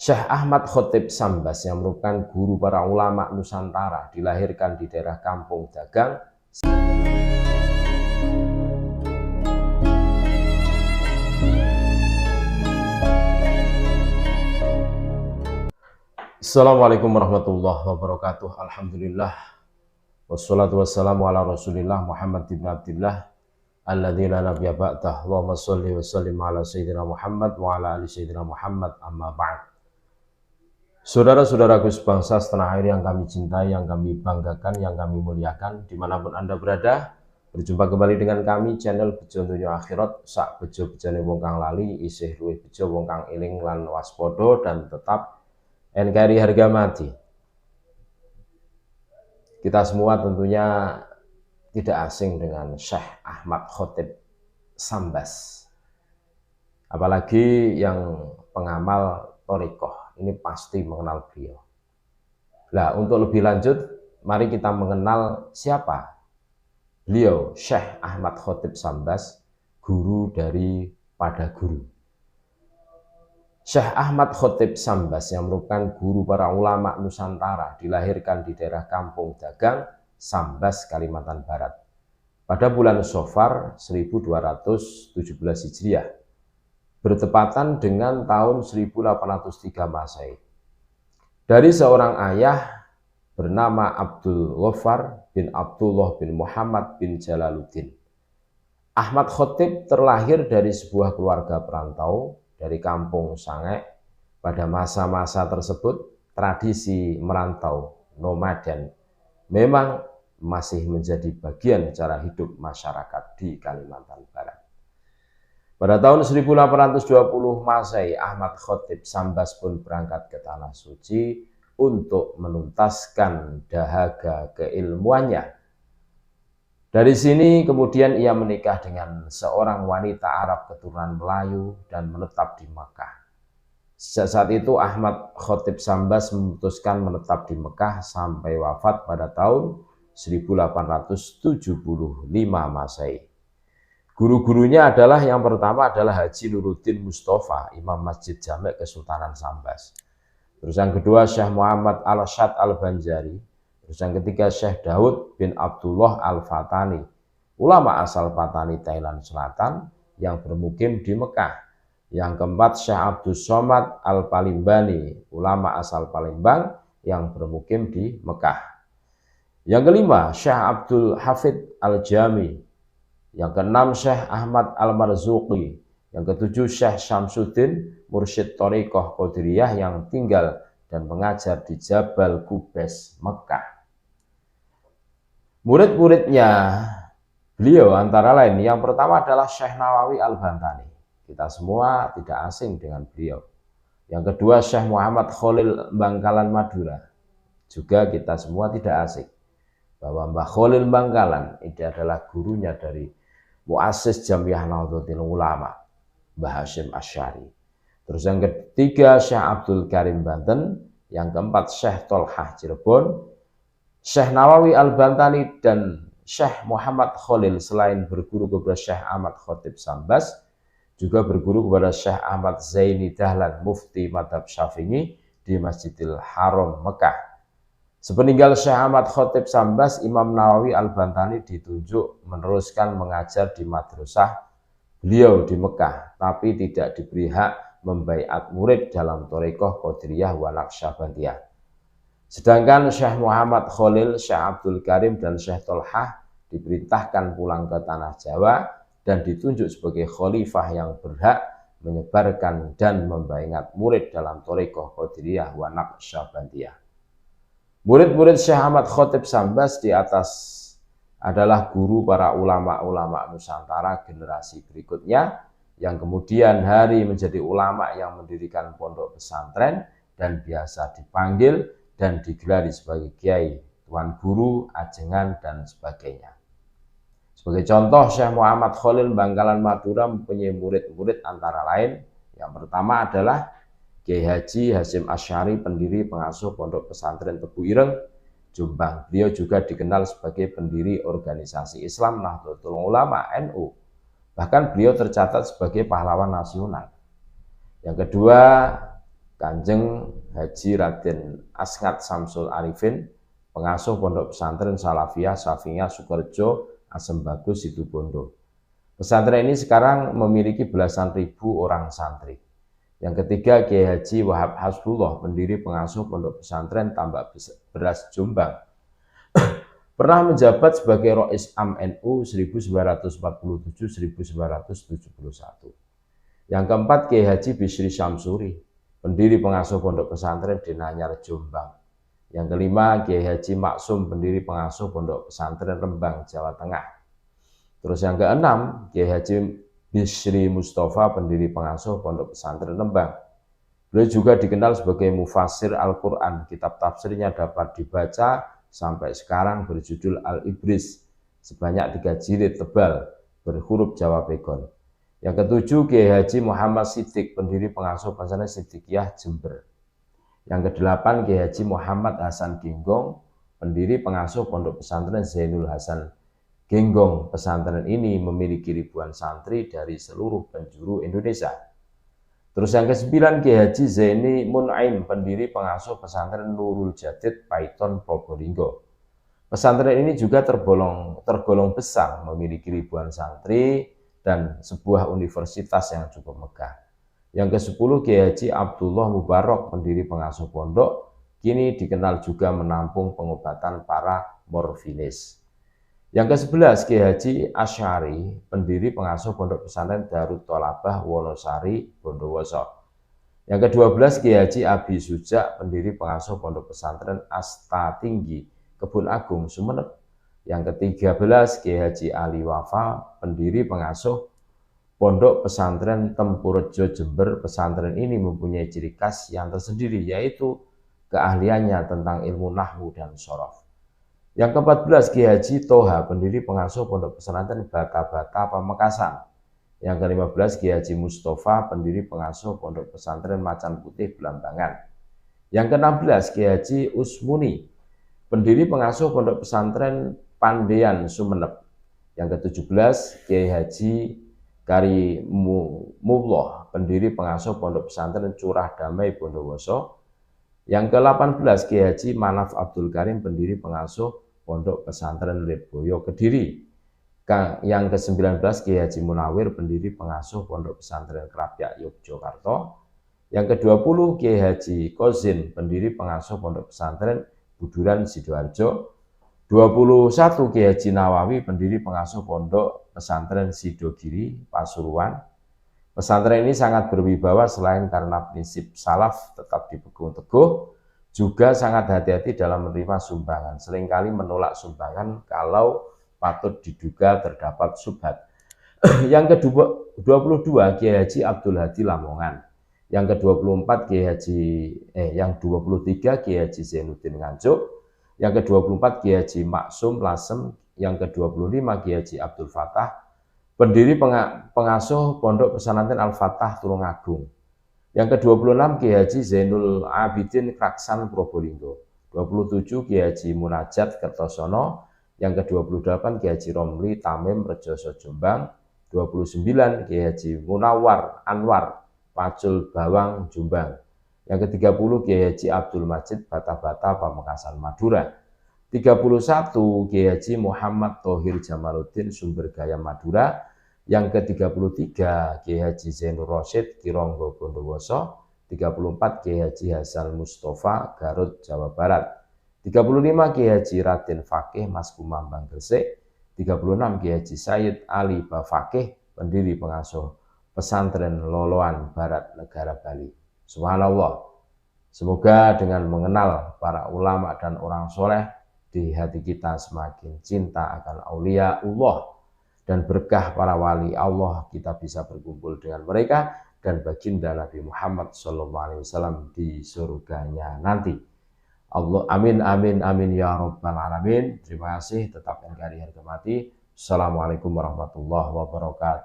Syekh Ahmad Khotib Sambas yang merupakan guru para ulama Nusantara dilahirkan di daerah Kampung Dagang. Assalamualaikum warahmatullahi wabarakatuh. Alhamdulillah wassalatu wassalamu ala rasulillah Muhammad ibn Abdillah alladzi la nabiyya ba'dah. Allahumma sholli wa sallim ala sayyidina Muhammad wa ala ali sayyidina Muhammad, amma ba'd. Saudara-saudaraku sebangsa setanah air yang kami cintai, yang kami banggakan, yang kami muliakan, dimanapun Anda berada, berjumpa kembali dengan kami channel Bejo Dunya Akhirat. Sak bejo bejane wong kang lali, isih luwih bejo wong kang eling lan waspada dan tetap NKRI harga mati. Kita semua tentunya tidak asing dengan Syekh Ahmad Khotib Sambas, apalagi yang pengamal thariqah ini pasti mengenal beliau. Nah, untuk lebih lanjut, mari kita mengenal siapa beliau, Syekh Ahmad Khotib Sambas, guru daripada guru. Syekh Ahmad Khotib Sambas yang merupakan guru para ulama Nusantara dilahirkan di daerah Kampung Dagang, Sambas, Kalimantan Barat pada bulan Safar 1217 Hijriah, bertepatan dengan tahun 1803 Masehi. Dari seorang ayah bernama Abdul Ghaffar bin Abdullah bin Muhammad bin Jalaluddin. Ahmad Khotib terlahir dari sebuah keluarga perantau dari kampung Sangek. Pada masa-masa tersebut, tradisi merantau nomaden memang masih menjadi bagian cara hidup masyarakat di Kalimantan Barat. Pada tahun 1820 Masehi, Ahmad Khotib Sambas pun berangkat ke Tanah Suci untuk menuntaskan dahaga keilmuannya. Dari sini kemudian ia menikah dengan seorang wanita Arab keturunan Melayu dan menetap di Mekah. Sejak saat itu Ahmad Khotib Sambas memutuskan menetap di Mekah sampai wafat pada tahun 1875 Masehi. Guru-gurunya adalah yang pertama adalah Haji Nuruddin Mustafa, Imam Masjid Jamek Kesultanan Sambas. Terus yang kedua Syekh Muhammad Al-Syad Al-Banjari. Terus yang ketiga Syekh Daud bin Abdullah Al-Fatani, ulama asal Patani, Thailand Selatan yang bermukim di Mekah. Yang keempat Syekh Abdus Somad Al-Palimbani, ulama asal Palembang yang bermukim di Mekah. Yang kelima Syekh Abdul Hafid Al-Jami. Yang keenam Syekh Ahmad Al-Marzuqi. Yang ketujuh Syekh Syamsuddin, mursyid thariqah Qadiriyah yang tinggal dan mengajar di Jabal Qubais, Mekah. Murid-muridnya beliau antara lain yang pertama adalah Syekh Nawawi Al-Bantani. Kita semua tidak asing dengan beliau. Yang kedua Syekh Muhammad Khalil Bangkalan Madura. Juga kita semua tidak asing bahwa Mbah Khalil Bangkalan ini adalah gurunya dari Muassis Jamiah Nahdlatul Ulama, Mbah Hasyim Asy'ari. Terus yang ketiga Syekh Abdul Karim Banten, yang keempat Syekh Tolhah Cirebon. Syekh Nawawi Al-Bantani dan Syekh Muhammad Khalil selain berguru kepada Syekh Ahmad Khotib Sambas, juga berguru kepada Syekh Ahmad Zaini Dahlan, mufti madhab Syafi'i di Masjidil Haram, Mekah. Sepeninggal Syekh Ahmad Khotib Sambas, Imam Nawawi Al-Bantani ditunjuk meneruskan mengajar di madrasah beliau di Mekah, tapi tidak diberi hak membaiat murid dalam thariqah Qadiriyah wa Naqsyabandiyah. Sedangkan Syekh Muhammad Khalil, Syekh Abdul Karim, dan Syekh Tolhah diperintahkan pulang ke Tanah Jawa dan ditunjuk sebagai khalifah yang berhak menyebarkan dan membaiat murid dalam thariqah Qadiriyah wa Naqsyabandiyah. Murid-murid Syekh Ahmad Khotib Sambas di atas adalah guru para ulama-ulama Nusantara generasi berikutnya, yang kemudian hari menjadi ulama yang mendirikan pondok pesantren dan biasa dipanggil dan digelari sebagai kiai, tuan guru, ajengan, dan sebagainya. Sebagai contoh, Syekh Muhammad Khalil Bangkalan Madura mempunyai murid-murid antara lain. Yang pertama adalah Kiai Haji Hasyim Asy'ari, pendiri pengasuh Pondok Pesantren Tebu Ireng, Jombang. Beliau juga dikenal sebagai pendiri organisasi Islam Nahdlatul Ulama NU. Bahkan beliau tercatat sebagai pahlawan nasional. Yang kedua, Kanjeng Haji Raden Asngat Samsul Arifin, pengasuh Pondok Pesantren Salafiyah Safiyah Sukorejo Asem Bagus Situbondo. Pesantren ini sekarang memiliki belasan ribu orang santri. Yang ketiga, Kiai Haji Wahab Hasbullah, pendiri pengasuh Pondok Pesantren Tambak Beras Jombang. Pernah menjabat sebagai Rois Am NU 1947-1971. Yang keempat, Kiai Haji Bisri Syamsuri, pendiri pengasuh Pondok Pesantren Denanyar Jombang. Yang kelima, Kiai Haji Maksum, pendiri pengasuh Pondok Pesantren Rembang, Jawa Tengah. Terus yang keenam, Kiai Haji Bisri Mustafa, pendiri pengasuh Pondok Pesantren Rembang. Beliau juga dikenal sebagai mufassir Al-Quran. Kitab tafsirnya dapat dibaca sampai sekarang berjudul Al-Ibris, sebanyak 3 jilid tebal berhuruf Jawa Pegon. Yang ketujuh, Kiai Haji Muhammad Siddiq, pendiri pengasuh Pesantren Siddiqiyah Jember. Yang kedelapan, Kiai Haji Muhammad Hasan Genggong, pendiri pengasuh Pondok Pesantren Zainul Hasan Genggong. Pesantren ini memiliki ribuan santri dari seluruh penjuru Indonesia. Terus yang ke-9, Kiai Haji Zaini Mun'aim, pendiri pengasuh Pesantren Nurul Jadid Paiton Probolinggo. Pesantren ini juga tergolong besar, memiliki ribuan santri dan sebuah universitas yang cukup megah. Yang ke-10, Kiai Haji Abdullah Mubarak, pendiri pengasuh pondok, kini dikenal juga menampung pengobatan para morfinis. Yang ke-11, Kiai Haji Asy'ari, pendiri pengasuh Pondok Pesantren Darut Tholabah Wonosari, Bondowoso. Yang ke-12, Kiai Haji Abi Suja, pendiri pengasuh Pondok Pesantren Asta Tinggi, Kebun Agung, Sumeneb. Yang ke-13, Kiai Haji Ali Wafa, pendiri pengasuh Pondok Pesantren Tempurejo, Jember. Pesantren ini mempunyai ciri khas yang tersendiri, yaitu keahliannya tentang ilmu nahwu dan shorof. Yang ke-14, Kiai Haji Toha, pendiri pengasuh Pondok Pesantren Bata-Bata Pamekasan. Yang ke-15, Kiai Haji Mustafa, pendiri pengasuh Pondok Pesantren Macan Putih Belambangan. Yang ke-16, Kiai Haji Usmuni, pendiri pengasuh Pondok Pesantren Pandean Sumeneb. Yang ke-17, Kiai Haji Karimullah, pendiri pengasuh Pondok Pesantren Curah Damai Bondowoso. Yang ke-18, Kiai Haji Manaf Abdul Karim, pendiri pengasuh Pondok Pesantren Lirboyo Kediri. Yang ke-19, Kiai Haji Munawir, pendiri pengasuh Pondok Pesantren Krapyak Yogyakarta. Yang ke-20, Kiai Haji Kozin, pendiri pengasuh Pondok Pesantren Buduran Sidoarjo. 21, Kiai Haji Nawawi, pendiri pengasuh Pondok Pesantren Sidogiri, Pasuruan. Pesantren ini sangat berwibawa selain karena prinsip salaf tetap dipegang teguh, juga sangat hati-hati dalam menerima sumbangan. Seringkali menolak sumbangan kalau patut diduga terdapat subhat. Yang ke-22, Kiai Haji Abdul Hadi Lamongan. Yang ke-23, Kiai Haji Zainuddin Nganjuk. Yang ke-24, Kiai Haji Maksum Lasem. Yang ke-25, Kiai Haji Abdul Fatah, pendiri pengasuh Pondok Pesantren Al-Fatah Tulungagung. Yang ke-26, Kiai Haji Zainul Abidin Kraksan Probolinggo. 27, Kiai Haji Munajat Kertosono. Yang ke-28, Kiai Haji Romli Tamim Rejoso Jombang. 29, Kiai Haji Munawar Anwar Pacul Bawang Jombang. Yang ke-30, Kiai Haji Abdul Majid Bata-Bata Pamekasan Madura. 31, Kiai Haji Muhammad Thohir Jamaluddin Sumbergaya Madura. Yang ke-33, Kiai Haji Zainur Rosyid Kironggo Bondowoso. 34, Kiai Haji Hasan Mustafa Garut Jawa Barat. 35, Kiai Haji Raden Fakih Mas Kumambang Gresik. 36, Kiai Haji Sayyid Ali Bafakih, pendiri pengasuh Pesantren Loloan Barat Negara Bali. Subhanallah. Semoga dengan mengenal para ulama dan orang soleh, di hati kita semakin cinta akan aulia Allah dan berkah para wali Allah, kita bisa berkumpul dengan mereka dan baginda Nabi Muhammad SAW di surganya nanti. Allah, amin, amin, amin ya rabbal alamin. Terima kasih, tetap NKRI harga mati. Assalamualaikum warahmatullahi wabarakatuh.